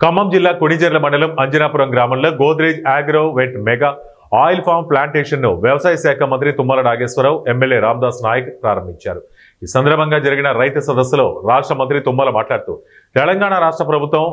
ఖమ్మం జిల్లా కొణిజర్ల మండలం అంజనాపురం గ్రామంలో Godrej agro vet mega oil farm plantation ను వ్యవసాయ శాఖ మంత్రి తుమ్మల నాగేశ్వరరావు ఎమ్మెల్యే రామదాస్ నాయక్ ప్రారంభించారు. ఈ సందర్భంగా జరిగిన రైతు సదస్సులో రాష్ట్ర మంత్రి తుమ్మల మాట్లాడుతూ తెలంగాణ రాష్ట్ర ప్రభుత్వం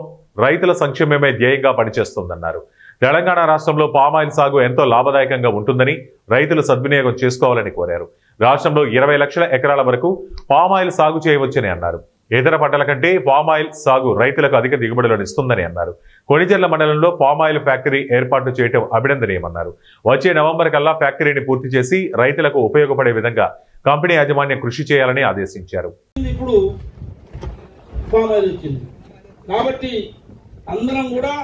రైతుల సంక్షేమమే ధ్యేయంగా పనిచేస్తుందన్నారు. తెలంగాణ రాష్ట్రంలో పామాయిల్ సాగు ఎంతో లాభదాయకంగా ఉంటుందని రైతులు సద్వినియోగం చేసుకోవాలని కోరారు. రాష్ట్రంలో 20 లక్షల ఎకరాల వరకు పామాయిల్ సాగు చేయవచ్చని అన్నారు. ఇతర పంటల కంటే పామాయిల్ సాగు రైతులకు అధిక దిగుబడులను ఇస్తుందని అన్నారు. కొణిజర్ల మండలంలో పామాయిల్ ఫ్యాక్టరీ ఏర్పాటు చేయడం అభినందనీయమన్నారు. వచ్చే నవంబర్ కల్లా ఫ్యాక్టరీని పూర్తి చేసి రైతులకు ఉపయోగపడే విధంగా కంపెనీ యాజమాన్యం కృషి చేయాలని ఆదేశించారు. ఇప్పుడు పామాయిల్ వచ్చింది కాబట్టి అందరం కూడా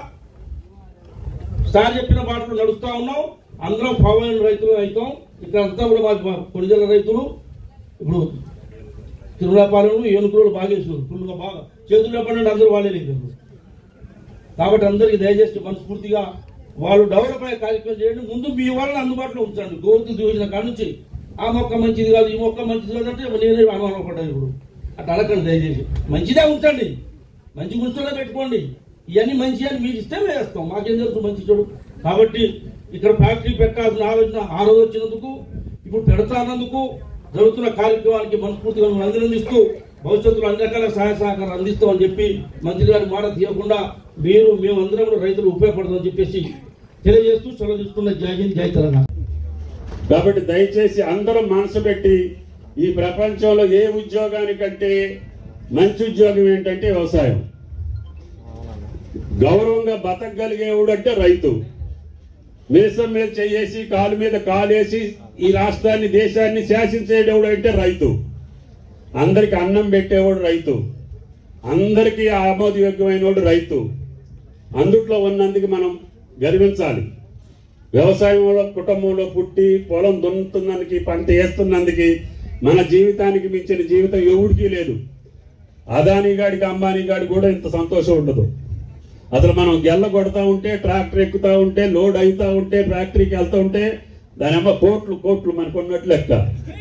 సార్ చెప్పిన బాటలో నడుస్తా ఉన్నాం. అందరం పామాయిల్ రైతులు అవుతాం. ఇక్కడ అంతా కూడా కొణిజర్ల రైతులు ఇప్పుడు తిరుమలపాలెం ఏనుగులు బాగా వేస్తున్నారు. ఫుల్గా బాగా చేతుల్లో పడినట్టు అందరూ వాళ్ళే లేదు. కాబట్టి అందరికీ దయచేసి మనస్ఫూర్తిగా వాళ్ళు డెవలప్ అయ్యే కార్యక్రమం చేయండి. ముందు మీ వాళ్ళని అందుబాటులో ఉంచండి. గోరుతు దివసిన కాడ నుంచి ఆ మొక్క మంచిది కాదు, ఈ మొక్క మంచిది కాదు అంటే నేనే అనుమానపడ్డాను. ఇప్పుడు అట్లా అడగండి దయచేసి. మంచిదే ఉంచండి, మంచి గుంచులో పెట్టుకోండి. ఇవన్నీ మంచి అని మీరు ఇస్తే వేస్తాం, మాకేం తెలుసు మంచి చెడు. కాబట్టి ఇక్కడ ఫ్యాక్టరీ పెట్టాల్సిన ఆలోచన ఆ రోజు వచ్చినందుకు, ఇప్పుడు పెడతానందుకు, జరుగుతున్న కార్యక్రమానికి మనస్ఫూర్తిగా అభినందిస్తూ భవిష్యత్తులో అన్ని రకాల సహాయ సహకారం అందిస్తామని చెప్పి మంత్రి గారి మాట తీయకుండా మేమందరం రైతులు ఉపయోగపడతామని చెప్పేసి తెలియజేస్తూ సెలవు తీసుకున్న జై హింద్, జై తెలంగాణ. కాబట్టి దయచేసి అందరూ మనసు పెట్టి ఈ ప్రపంచంలో ఏ ఉద్యోగానికంటే మంచి ఉద్యోగం ఏంటంటే వ్యవసాయం. గౌరవంగా బతకగలిగేవాడు అంటే రైతు. మీసం మీద చేసి కాలు మీద కాలేసి ఈ రాష్ట్రాన్ని దేశాన్ని శాసించేవాడు అంటే రైతు. అందరికి అన్నం పెట్టేవాడు రైతు. అందరికీ ఆమోదయోగ్యమైన వాడు రైతు. అందుట్లో ఉన్నందుకు మనం గర్వించాలి. వ్యవసాయంలో కుటుంబంలో పుట్టి పొలం దున్నుతున్నందుకు, పంట వేస్తున్నందుకు మన జీవితానికి మించిన జీవితం ఎవడికి లేదు. అదానీ గాడికి అంబానీ గాడికి కూడా ఇంత సంతోషం ఉండదు. అసలు మనం గెల్ల కొడతా ఉంటే, ట్రాక్టర్ ఎక్కుతా ఉంటే, లోడ్ అవుతా ఉంటే, ఫ్యాక్టరీకి వెళ్తా ఉంటే దాని కోట్లు మనకు ఉన్నట్లు లెక్క.